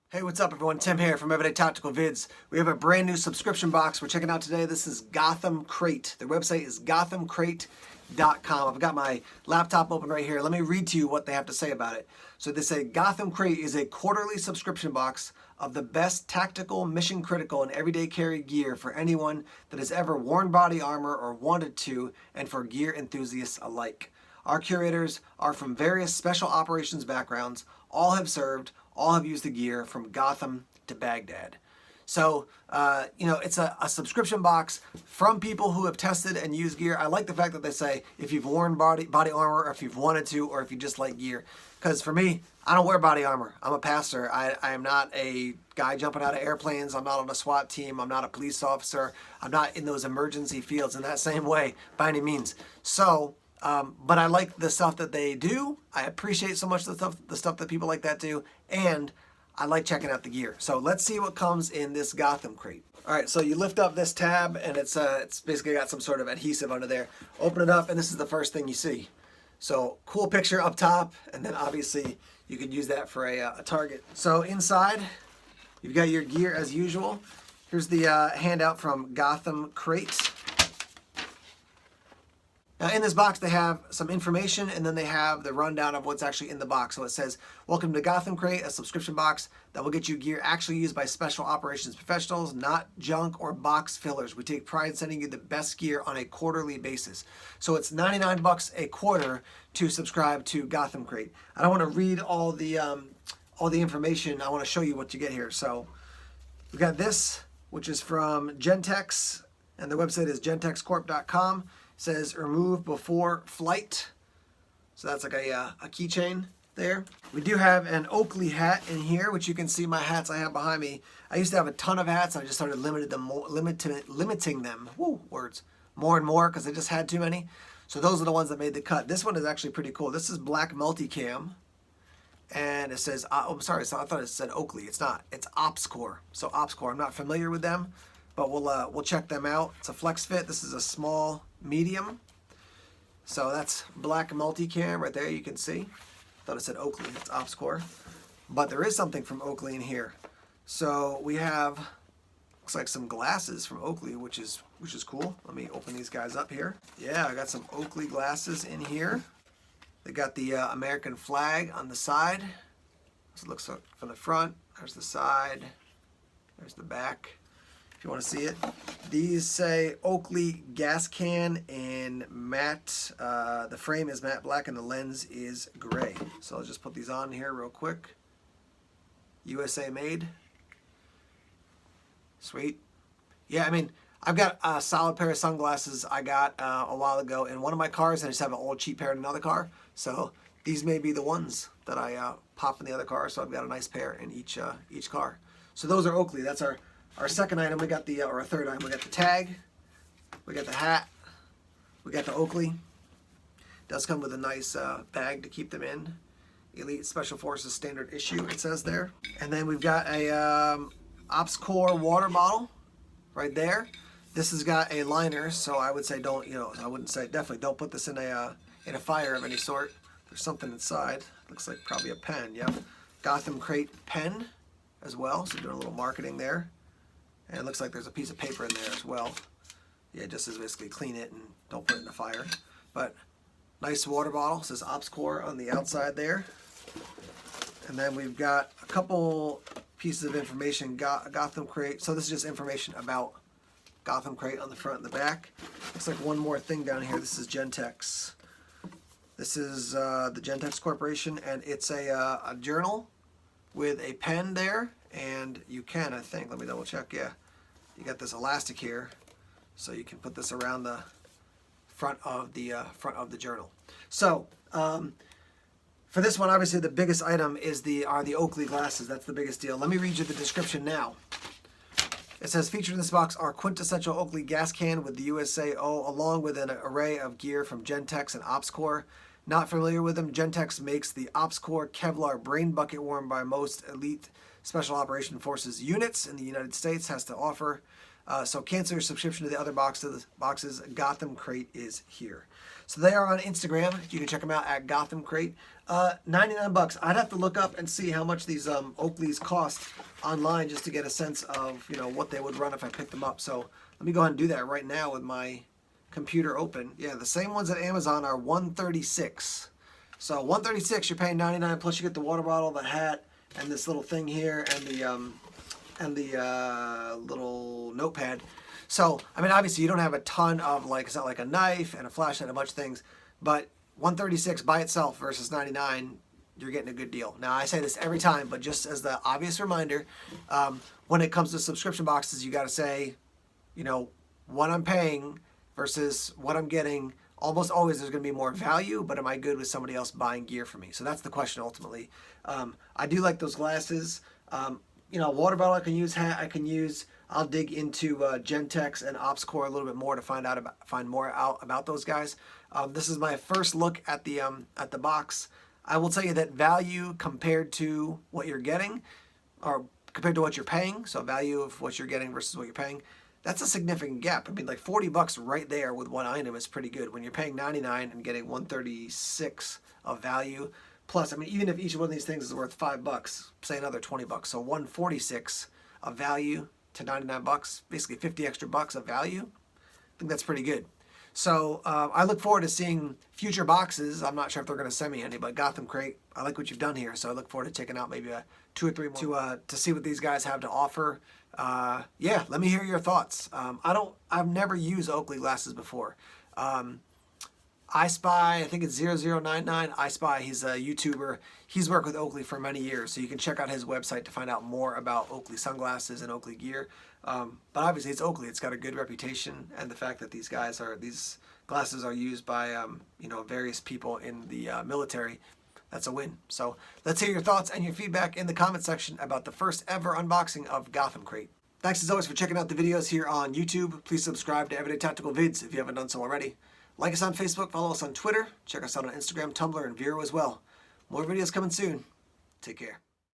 Hey, what's up everyone? Tim here from Everyday Tactical Vids. We have a brand new subscription box we're checking out today. This is Gotham Crate. Their website is gothamcrate.com. I've got my laptop open right here. Let me read to you what they have to say about it. So they say Gotham Crate is a quarterly subscription box of the best tactical, mission critical, and everyday carry gear for anyone that has ever worn body armor or wanted to, and for gear enthusiasts alike. Our curators are from various special operations backgrounds, all have served, all have used the gear from Gotham to Baghdad. So, it's a subscription box from people who have tested and used gear. I like the fact that they say if you've worn body armor, or if you've wanted to, or if you just like gear. Because for me, I don't wear body armor. I'm a pastor. I am not a guy jumping out of airplanes. I'm not on a SWAT team. I'm not a police officer. I'm not in those emergency fields in that same way by any means. So, but I like the stuff that they do. I appreciate so much the stuff that people like that do, and I like checking out the gear. So let's see what comes in this Gotham Crate. All right, so you lift up this tab, and it's basically got some sort of adhesive under there. Open it up, and this is the first thing you see. So cool picture up top, and then obviously you could use that for a target. So inside, you've got your gear as usual. Here's the handout from Gotham Crate. Now in this box they have some information, and then they have the rundown of what's actually in the box. So it says, welcome to Gotham Crate, a subscription box that will get you gear actually used by special operations professionals, not junk or box fillers. We take pride in sending you the best gear on a quarterly basis. So it's 99 bucks a quarter to subscribe to Gotham Crate. I don't want to read all the information. I want to show you what you get here. So we've got this, which is from Gentex, and the website is gentexcorp.com. Says remove before flight. So that's like a keychain there. We do have an Oakley hat in here, which you can see my hats I have behind me. I used to have a ton of hats, and I just started limiting them. Woo, words. More and more, because I just had too many. So those are the ones that made the cut. This one is actually pretty cool. This is black multicam. And it says, I'm sorry, so I thought it said Oakley. It's not. It's OpsCore. So OpsCore, I'm not familiar with them, but we'll check them out. It's a flex fit. This is a small medium. So that's black multicam right there, you can see. Thought it said Oakley, it's OpsCore. But there is something from Oakley in here. So we have, looks like some glasses from Oakley, which is cool. Let me open these guys up here. Yeah, I got some Oakley glasses in here. They got the American flag on the side. This looks like from the front. There's the side. There's the back, if you want to see it. These say Oakley gas can in matte. The frame is matte black and the lens is gray. So I'll just put these on here real quick. USA made. Sweet. Yeah, I mean, I've got a solid pair of sunglasses I got a while ago in one of my cars, and I just have an old cheap pair in another car. So these may be the ones that I pop in the other car. So I've got a nice pair in each car. So those are Oakley. That's our second item. We got the, or our third item, we got the tag, we got the hat, we got the Oakley. Does come with a nice bag to keep them in. Elite Special Forces standard issue, it says there. And then we've got a OpsCore water bottle right there. This has got a liner, so I would say definitely don't put this in a fire of any sort. There's something inside. Looks like probably a pen, yep. Gotham Crate pen as well, so doing a little marketing there. And it looks like there's a piece of paper in there as well. Yeah, just says basically clean it and don't put it in the fire. But nice water bottle. It says OpsCore on the outside there. And then we've got a couple pieces of information. Gotham Crate. So this is just information about Gotham Crate on the front and the back. Looks like one more thing down here. This is Gentex. This is the Gentex Corporation, and it's a journal with a pen there. And you can, I think, let me double check, yeah. You got this elastic here, so you can put this around the front of the journal. So, for this one, obviously the biggest item are the Oakley glasses. That's the biggest deal. Let me read you the description now. It says, featured in this box are quintessential Oakley gas can with the USAO, along with an array of gear from Gentex and OpsCore. Not familiar with them? Gentex makes the OpsCore Kevlar brain bucket worn by most elite Special Operation Forces units in the United States has to offer. So cancel your subscription to the other boxes. Gotham Crate is here. So they are on Instagram. You can check them out at Gotham Crate. 99 bucks. I'd have to look up and see how much these Oakleys cost online just to get a sense of, you know, what they would run if I picked them up. So let me go ahead and do that right now with my computer open. Yeah, the same ones at Amazon are $136. So $136, you're paying $99, plus you get the water bottle, the hat, and this little thing here, and the little notepad. So, I mean, obviously you don't have a ton of, like, it's not like a knife and a flashlight and a bunch of things, but $136 by itself versus $99, you're getting a good deal. Now, I say this every time, but just as the obvious reminder, when it comes to subscription boxes, you got to say, you know, what I'm paying versus what I'm getting. Almost always there's going to be more value, but am I good with somebody else buying gear for me? So that's the question ultimately. I do like those glasses. You know, water bottle I can use, hat I can use. I'll dig into Gentex and OpsCore a little bit more to find more out about those guys. This is my first look at the box. I will tell you that value compared to what you're getting, or compared to what you're paying, so value of what you're getting versus what you're paying, that's a significant gap. I mean, like 40 bucks right there with one item is pretty good. When you're paying 99 and getting 136 of value, plus, I mean, even if each one of these things is worth 5 bucks, say another 20 bucks, so 146 of value to 99 bucks, basically 50 extra bucks of value. I think that's pretty good. So I look forward to seeing future boxes. I'm not sure if they're going to send me any, but Gotham Crate, I like what you've done here. So I look forward to checking out maybe 2 or 3 more to see what these guys have to offer. Yeah, let me hear your thoughts. I've never used Oakley glasses before. I Spy, I think it's 0099. I Spy, he's a YouTuber. He's worked with Oakley for many years, so you can check out his website to find out more about Oakley sunglasses and Oakley gear. But obviously it's Oakley. It's got a good reputation, and the fact that these glasses are used by you know, various people in the military, that's a win. So let's hear your thoughts and your feedback in the comment section about the first ever unboxing of Gotham Crate. Thanks as always for checking out the videos here on YouTube. Please subscribe to Everyday Tactical Vids if you haven't done so already. Like us on Facebook, follow us on Twitter, check us out on Instagram, Tumblr, and Vero as well. More videos coming soon. Take care.